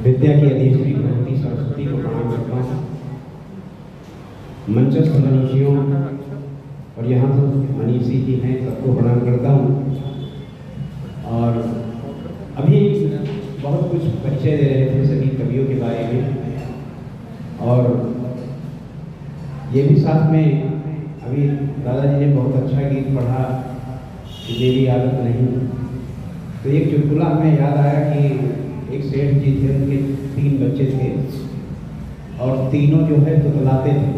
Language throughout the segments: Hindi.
विद्या की अधीश्वरी भगवती सरस्वती को प्रणाम करता हूँ। मंचस्थ मनीषियों और यहाँ तो मनीषी जी हैं, सबको प्रणाम करता हूँ। और अभी बहुत कुछ परिचय दे रहे थे सभी कवियों के बारे में, और ये भी साथ में अभी दादाजी ने बहुत अच्छा गीत पढ़ा कि मेरी आदत नहीं। तो एक चुटकुला हमें याद आया कि एक सेठ जी थे, उनके 3 बच्चे थे और तीनों जो है तुतलाते थे,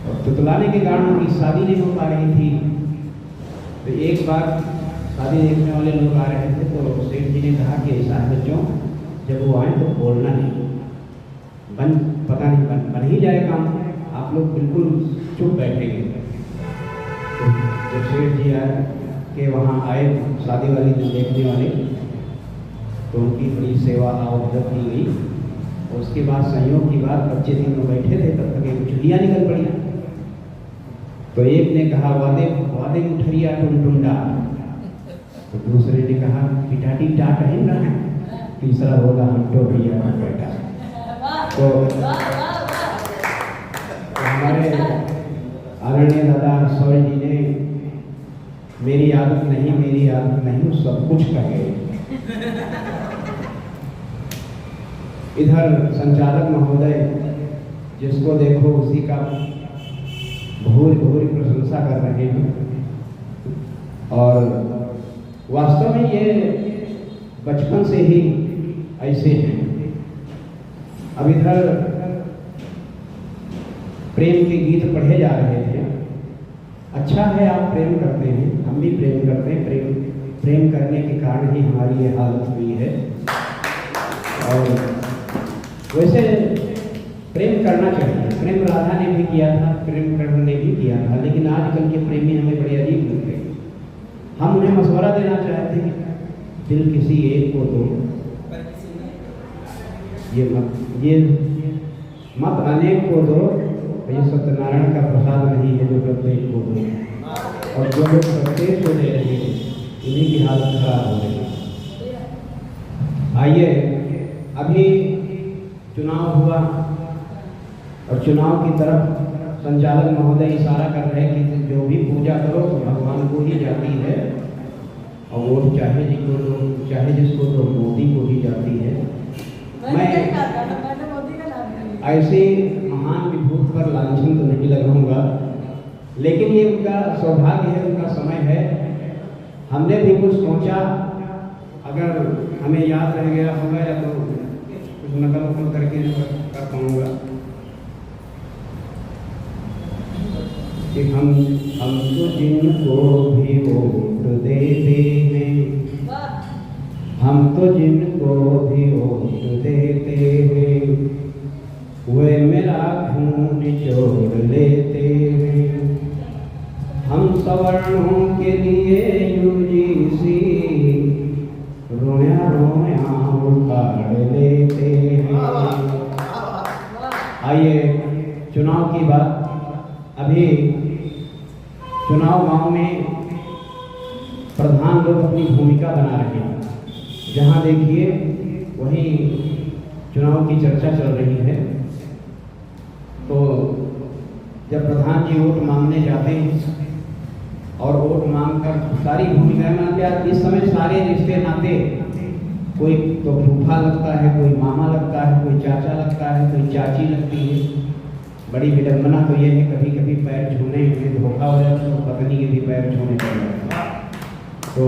और तुतलाने के कारण उनकी शादी नहीं हो पा रही थी। तो एक बार शादी देखने वाले लोग आ रहे थे, तो सेठ जी ने कहा कि ऐसा है बच्चों, जब वो आए तो बोलना नहीं, पता नहीं बन ही जाए काम, आप लोग बिल्कुल चुप बैठेंगे। तो जब सेठ जी आए कि वहाँ आए शादी वाली दिन देखने वाले, तो उनकी बड़ी सेवा आवभगत की गई। और उसके बाद संयोग की बात, बच्चे तीनों बैठे थे, तब तक एक चुलिया निकल पड़ी। तो एक ने कहा वादे वादे मुठरिया टुनटुंडा, तो दूसरे ने कहा पिटाटी टाट है ना, तीसरा होगा हम तो भैया का बेटा। तो हमारे आदरणीय दादा सौर्य जी ने मेरी आदत नहीं सब कुछ कहे। इधर संचालक महोदय जिसको देखो उसी का भूरी भूरी प्रशंसा कर रहे हैं, और वास्तव में ये बचपन से ही ऐसे हैं। अब इधर प्रेम के गीत पढ़े जा रहे थे। अच्छा है आप प्रेम करते हैं, हम भी प्रेम करते हैं। प्रेम करने के कारण ही हमारी ये हालत हुई है। और वैसे प्रेम करना चाहिए, प्रेम राधा ने भी किया था, प्रेम कर्ण ने भी किया था, लेकिन आजकल के प्रेमी हमें बड़े अजीब लगते हैं। हम उन्हें मशवरा देना चाहते हैं, दिल किसी एक को दो, ये मत अनेक को दो, ये सत्यनारायण का प्रसाद नहीं है जो प्रत्येक को दो। और जो लोग प्रत्येक को दे रहे हैं इन्हीं की हालत खराब हो रही है। आइए, अभी चुनाव हुआ और चुनाव की तरफ संचालक महोदय इशारा कर रहे हैं कि जो भी पूजा करो तो भगवान को ही जाती है, और वोट चाहे जिसको दो, चाहे जिसको तो मोदी को ही जाती है। मैं ऐसे महान विभूत पर लांछन तो नहीं लगाऊंगा, लेकिन ये उनका सौभाग्य है, उनका समय है। हमने भी कुछ सोचा, अगर हमें याद रह गया होगा या तो कुछ नकल करके कर पाऊंगा कि हम तो जिनको भी वोट देते हैं, हम तो जिनको भी वोट देते हैं, वे मेरा खून निचोड़ लेते हैं। हम सवर्णों के लिए यूजीसी रोया रोया उखाड़ लेते हैं। आइए, चुनाव की बात। अभी चुनाव गांव में प्रधान लोग अपनी भूमिका बना रहे हैं। जहां देखिए वहीं चुनाव की चर्चा चल रही है। तो जब प्रधान जी वोट मांगने जाते हैं और वोट मांगकर सारी भूमिकाएं मानते हैं, इस समय सारे रिश्ते नाते, कोई तो फूफा लगता है, कोई मामा लगता है, कोई चाचा लगता है, कोई चाची लगती है। बड़ी विडंबना तो ये है, कभी कभी पैर छूने में धोखा हो जाता है तो पत्नी के भी पैर छूने पड़ते हैं। तो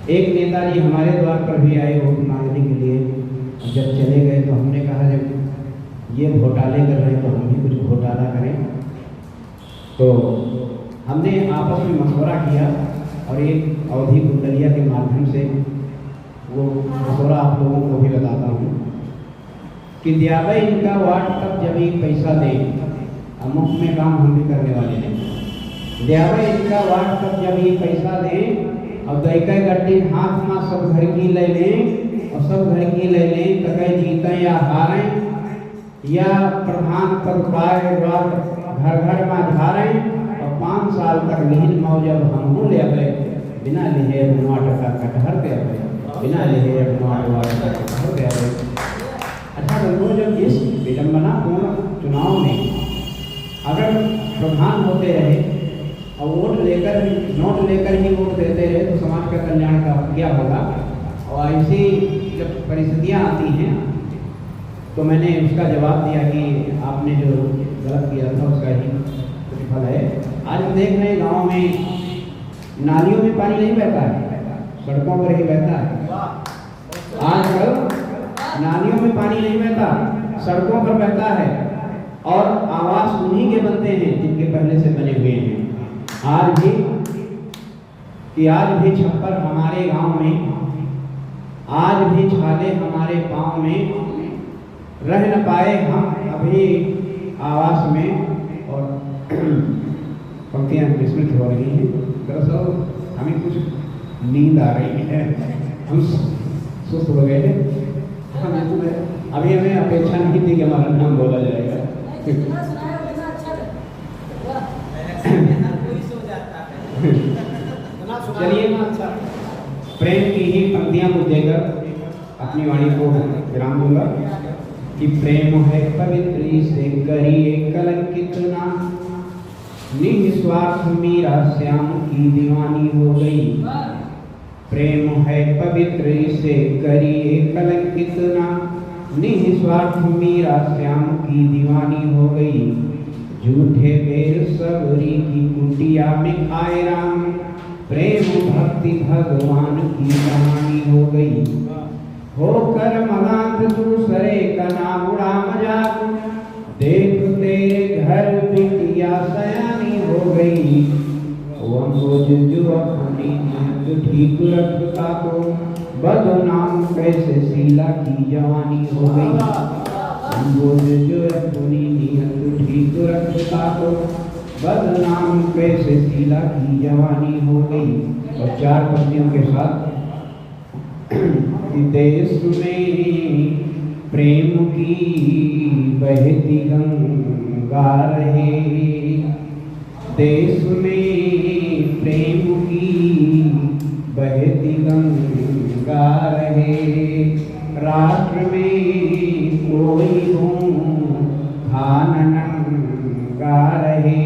एक नेताजी हमारे द्वार पर भी आए वोट मांगने के लिए। जब चले गए तो हमने कहा जब ये घोटाले कर रहे हैं तो हम भी कुछ घोटाला करें। तो हमने आपस में मशवरा किया और एक अवधि कुंडलिया के माध्यम से वो मशवरा आप लोगों को भी बताता हूँ कि दियावे इनका वाट तक जब ही पैसा दे, मुफ्त में काम हम भी करने वाले हैं। दियावे इनका वाट तक जब ही पैसा दे, और दैके गड्ढी हाथ में सब घर की ले लें, और सब घर की ले लें, तक जीतें या हारें, या प्रधान पद पाए घर घर में धारें, और 5 साल तक नील मौजब हम ले बिना लिहे बनवा टका कटहर पे आवे, बिना लिहे बनवा टका कटहर पे आवे। अच्छा बंधुओं, जब इस विडम्बनापूर्ण चुनाव में अगर प्रधान होते रहे और वोट लेकर नोट लेकर ही वोट देते रहे तो समाज का कल्याण का क्या होगा। और ऐसी जब परिस्थितियाँ आती हैं तो मैंने उसका जवाब दिया कि आपने जो गलत किया था उसका ही प्रतिफल है। आज हम देख रहे हैं गाँव में नालियों में पानी नहीं बहता है, सड़कों पर ही बहता है। आजकल नालियों में पानी नहीं बहता, सड़कों पर बहता है और आवास उन्हीं के बनते हैं जिनके पहले से बने हुए हैं। आज भी छप्पर हमारे गांव में, आज भी छाले हमारे पाँव में, रह न पाए हम अभी आवास में। और पंक्तियाँ विस्मृत हो रही हैं। दरअसल हमें कुछ नींद आ रही है, हम सुस्त हो गए हैं। अभी हमें अपेक्षा नहीं थी कि हमारा नाम बोला जाएगा। चलिए, प्रेम की ही पंक्तियां को देकर अपनी वाणी को विराम दूंगा कि प्रेम है पवित्र से करिए कलंकित ना, निस्वार्थ मीरा श्याम की दीवानी हो गई। प्रेम है पवित्र से करिए कलंकित ना, निस्वार्थ मीरा श्याम की दीवानी हो गई। झूठे बेर सबरी की कुटिया में खाए राम, प्रेम भक्ति भगवान की कहानी हो गई। होकर मगांत दूसरे का नाम उड़ा मजाक, देख तेरे घर बिटिया सयानी हो गई। वो जो अपनी नीयत ठीक रखता को, बदनाम कैसे शीला की जवानी हो गई। जो अपनी नीयत ठीक रखता को, बदनाम कैसे शीला की जवानी हो गई। और चार पंक्तियों के साथ देश में प्रेम की बहती गंगा रहे, देश में प्रेम की बहती गंगा रहे। राष्ट्र में कोई नंगा रहे,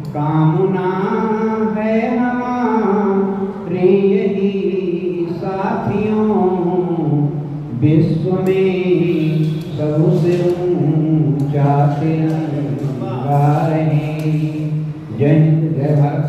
कामना है हमारे यही साथियों, विश्व में सबसे ऊंचा तिरंगा रहे। जय हिंद, जय भारत।